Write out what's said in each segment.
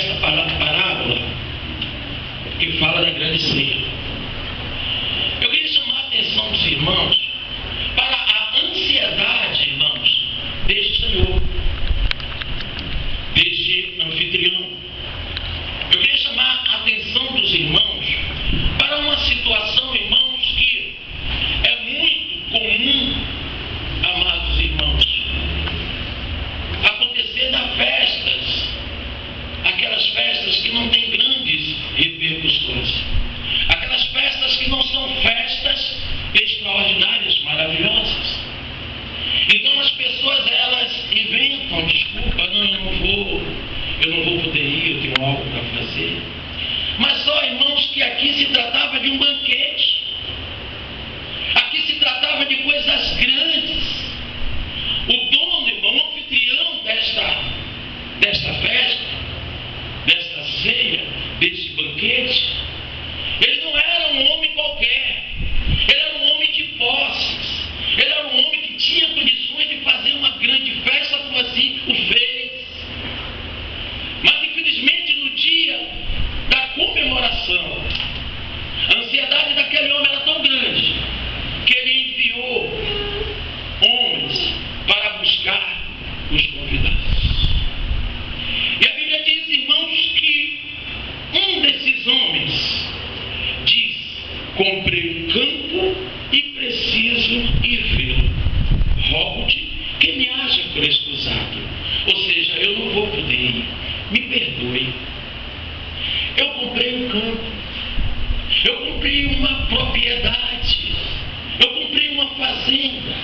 esta parábola que fala da grande ceia. Eu queria chamar a atenção dos irmãos para a ansiedade, irmãos, deste Senhor, deste anfitrião. Eu queria chamar a atenção dos irmãos para uma situação, irmãos, que é muito comum, amados irmãos, acontecer nas festas, aquelas festas que não têm grandes repercussões, aquelas festas que não são festas extraordinárias, maravilhosas. Então as pessoas, elas inventam desculpa: não, eu não vou poder ir, eu tenho algo para fazer. Mas só, irmãos, que aqui se tratava de um banquete, aqui se tratava de coisas grandes. O dono, irmão, o anfitrião desta festa, desta ceia, deste banquete, ele não era um homem qualquer, ele era um homem de posses, ele era um homem que tinha condições de fazer uma grande festa, como assim o fez. Mas infelizmente no dia da comemoração, a ansiedade daquele homem era tão grande que ele enviou homens para buscar os convidados. E a Bíblia diz, irmãos, que um desses homens diz: comprei um campo e preciso ir vê-lo. Rogo-te que me haja por escusado. Ou seja, eu não vou poder ir. Me perdoe. Eu comprei um campo. Eu comprei uma propriedade. Eu comprei uma fazenda.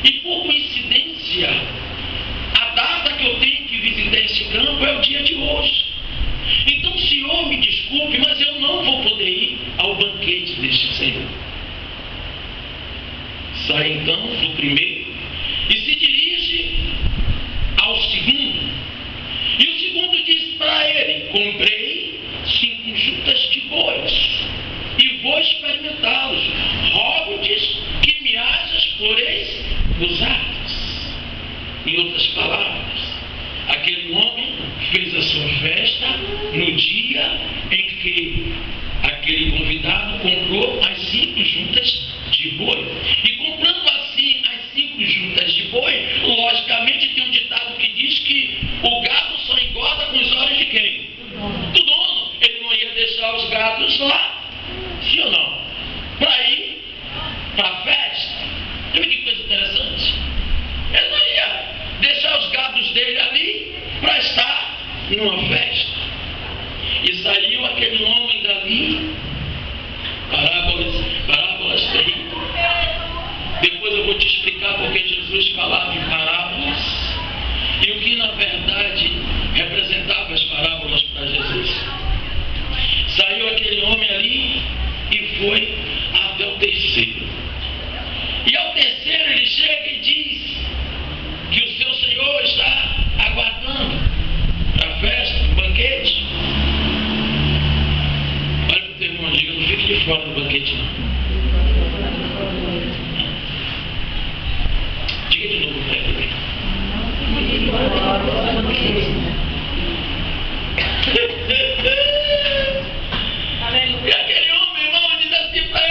E por coincidência, a data que eu tenho que visitar esse campo é o dia de hoje. Então, Senhor, me desculpe, mas eu não vou poder ir ao banquete deste Senhor. Sai então do primeiro e se dirige ao segundo. E o segundo diz para ele: comprei 5 juntas de bois e vou experimentá-los. Rogo-te que me hajas por escusados. Em outras palavras, aquele homem fez a sua festa no dia em que aquele convidado comprou as 5 juntas de boi. E comprando assim as 5 juntas de boi, logicamente tem um ditado que diz que o gado só engorda com os olhos de quem? Do dono. Ele não ia deixar os gados lá, sim ou não? Para ir para a festa. Olha que coisa interessante. Ele não ia deixar os gados dele ali para estar numa festa. E saiu aquele homem dali. Parábolas terríveis. Depois eu vou te explicar porque Jesus falava em parábolas e o que na verdade representava as parábolas para Jesus. Saiu aquele homem ali e foi até o terceiro. E ao terceiro ele chega e diz que o seu Senhor está aguardando para a festa, para o banquete. Olha para o teu irmão, diga: não fique de fora do banquete, não. Diga de novo para ele. E aquele homem, irmão, diz assim para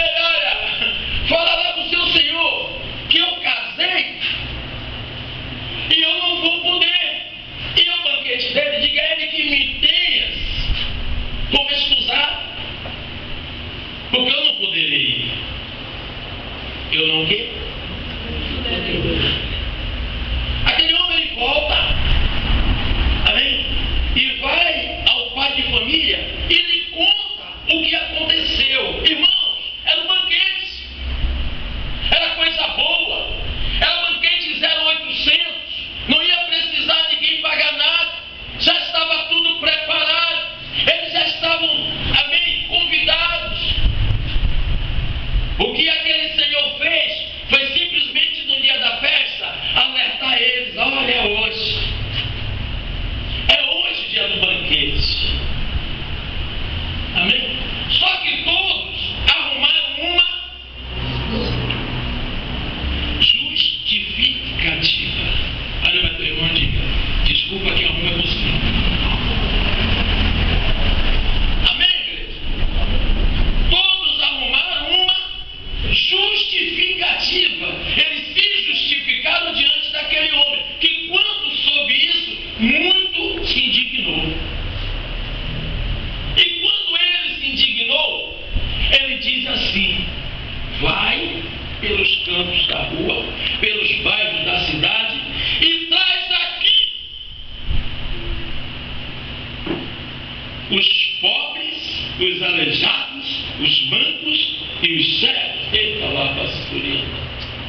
os pobres, os aleijados, os mancos e os cegos. Eita lá, pastorina.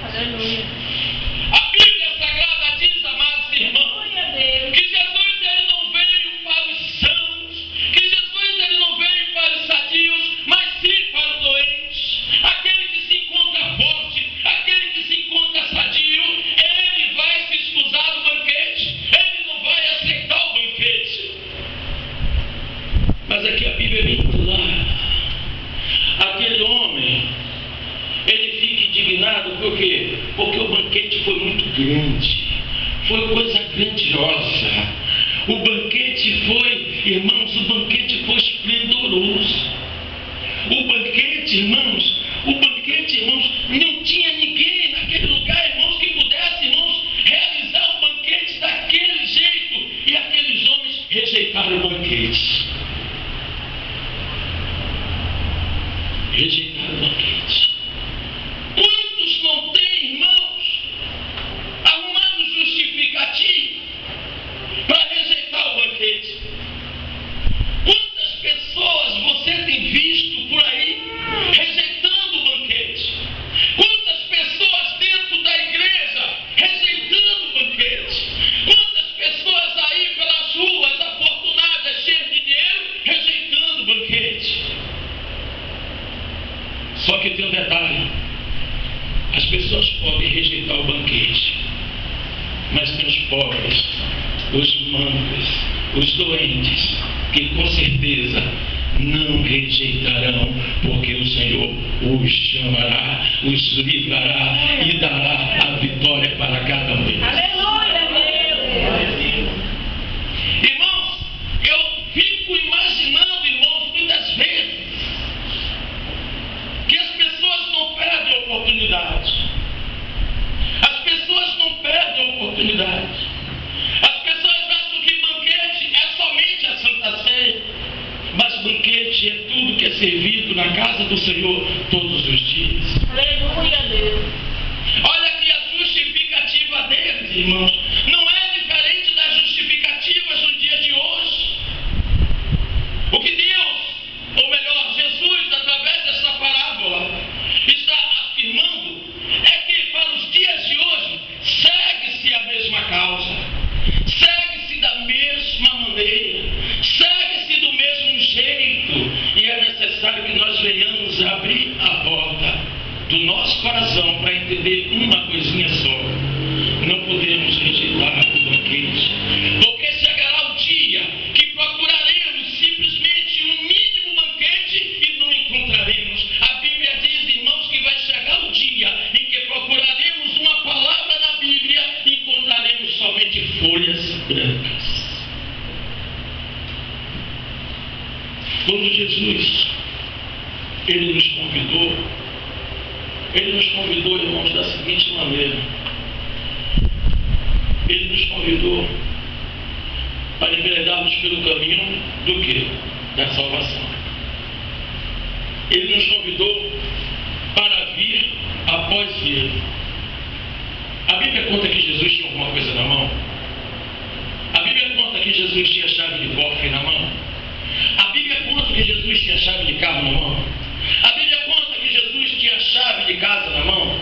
Aleluia. A Bíblia Sagrada diz, amados irmãos, que Jesus ele não veio para os sãos, que Jesus ele não veio para os sadios, mas sim para os doentes. Aquele que se encontra forte, aquele que se encontra sadio, ele vai se escusar do banquete, ele não vai aceitar o banquete. Mas aqui a Bíblia é bem clara. Aquele homem, ele fica indignado, por quê? Porque o banquete foi muito grande, foi coisa grandiosa. O banquete foi, irmãos, o banquete foi esplendoroso. O banquete, irmãos, não tinha ninguém naquele lugar, irmãos, que pudesse, irmãos, realizar o banquete daquele jeito. E aqueles homens rejeitaram o banquete. Rejeitaram o banquete. Quantos não têm, irmãos, arrumado justificativo para rejeitar o banquete? Quantas pessoas você tem visto por aí rejeitando o banquete? Quantas pessoas dentro da igreja rejeitando o banquete? Quantas pessoas aí pelas ruas afortunadas, cheias de dinheiro, rejeitando o banquete? Só que tem um detalhe: as pessoas podem rejeitar o banquete, mas tem os pobres, os mancos, os doentes, que com certeza não rejeitarão, porque o Senhor os chamará, os livrará e dará a vitória para cada um deles. Aleluia, Deus. Irmãos, eu fico imaginando, irmãos, muitas vezes que as pessoas não perdem a oportunidade. As pessoas não perdem a oportunidade. As pessoas acham que banquete é somente a Santa Ceia, mas banquete é tudo que é servido na casa do Senhor todos os dias. Aleluia, Deus. Olha aqui a justificativa deles, irmãos, não é diferente das justificativas no dia de hoje. O que Deus, ou melhor, Jesus, através dessa parábola, está afirmando é que para os dias de hoje segue-se a mesma causa, segue-se da mesma maneira, segue-se do mesmo jeito, e é necessário que nós venhamos abrir a porta do nosso coração para entender uma coisinha só: não podemos rejeitar o banquete, porque chegará o dia que procuraremos simplesmente um mínimo banquete e não encontraremos. A Bíblia diz, irmãos, que vai chegar o dia em que procuraremos uma palavra na Bíblia e encontraremos somente folhas brancas. Quando Jesus, ele nos convidou, irmãos, da seguinte maneira: ele nos convidou para enveredarmos pelo caminho do quê? Da salvação. Ele nos convidou para vir após ele. A Bíblia conta que Jesus tinha alguma coisa na mão? A Bíblia conta que Jesus tinha chave de cofre na mão? A Bíblia conta que Jesus tinha chave de carro na mão? A Bíblia conta que Jesus tinha chave de casa na mão?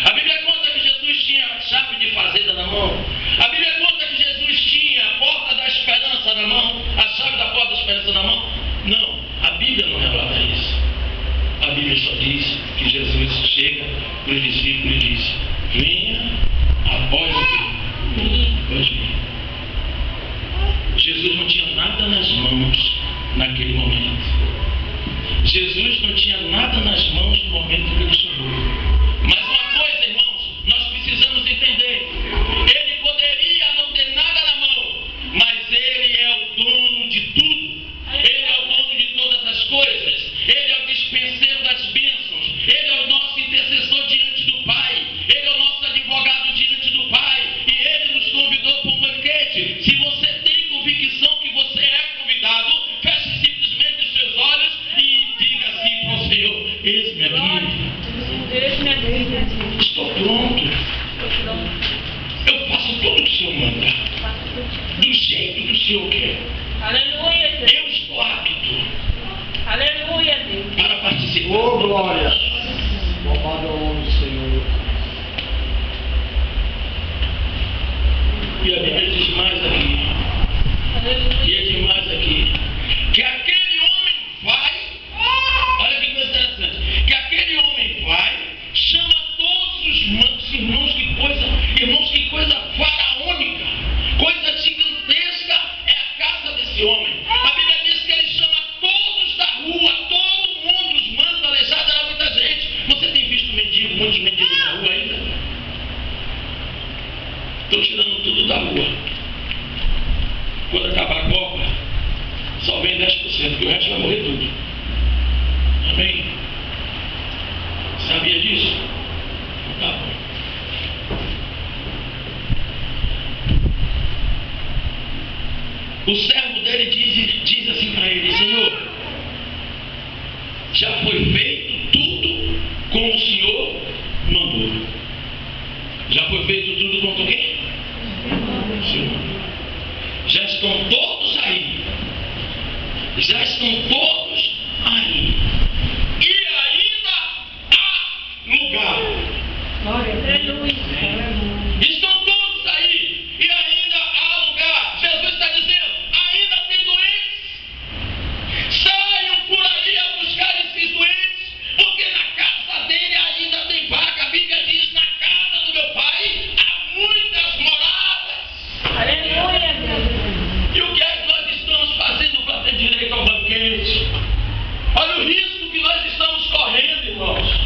A Bíblia conta que Jesus tinha chave de fazenda na mão? A Bíblia conta que Jesus tinha a porta da esperança na mão? A chave da porta da esperança na mão? Não, a Bíblia não relata isso. A Bíblia só diz que Jesus chega para os discípulos e diz: venha após mim. Após mim. Jesus não tinha nada nas mãos naquele momento. Jesus não tinha nada nas mãos no momento que ele chegou. Mas uma coisa, irmãos, nós precisamos entender: ele poderia não ter nada na mão, mas ele é o dono de tudo. Ele é o dono de todas as coisas. Ele é o dispenseiro das bênçãos. Ele é o nosso intercessor diante do Pai. Ele é o nosso advogado diante do Pai. E ele nos convidou para um banquete. Se você tem convicção que você é convidado, feche simplesmente os seus olhos e diga assim para o Senhor: eis-me aqui. Estou pronto. Eu faço tudo o que o Senhor manda, do jeito que o Senhor quer. Aleluia. Eu estou apto. necessitados. Ô glória! Louvado é o nome do Senhor. E a Bíblia diz mais aqui. E é demais aqui. Que aquele homem vai. Olha que coisa interessante. Que aquele homem vai, chama todos os irmãos, que coisa faraônica, coisa gigantesca é a casa desse homem. A Bíblia diz que ele chama todos da rua, todo mundo, os mansos, aleijados, era muita gente. Você tem visto muitos mendigos na rua ainda? Estão tirando tudo da rua. Quando acabar a Copa, só vem 10%, porque o resto vai morrer tudo. Amém? Sabia disso? Tá bom. O servo dele diz assim para ele: Senhor, já foi feito tudo como o Senhor mandou. Já foi feito tudo quanto o quê? O Senhor mandou. Já estão todos aí. Já estão todos aí. E ainda há lugar. Aleluia. Estão todos aí. E ainda há lugar. Jesus está dizendo: ainda tem doentes. Saiam por aí a buscar esses doentes, porque na casa dele ainda tem vaga. A Bíblia diz: na casa do meu Pai há muitas moradas. Aleluia. E o que é que nós estamos fazendo para ter direito ao banquete? Olha o risco que nós estamos correndo, irmãos.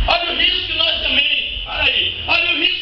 Olha o risco que nós também. Olha aí. Olha o risco